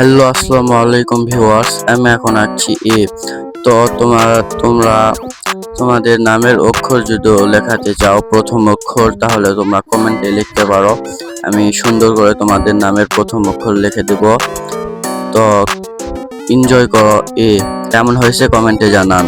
Hello, আসসালামু আলাইকুম viewers. আমি এখন আছি তো তোমরা তোমাদের নামের অক্ষর যদি লেখাতে চাও প্রথম অক্ষর, তাহলে তোমরা কমেন্টে লিখতে পারো। আমি সুন্দর করে তোমাদের নামের প্রথম অক্ষর লিখে দেব। তো এনজয় করো। কেমন হয়েছে কমেন্টে জানান।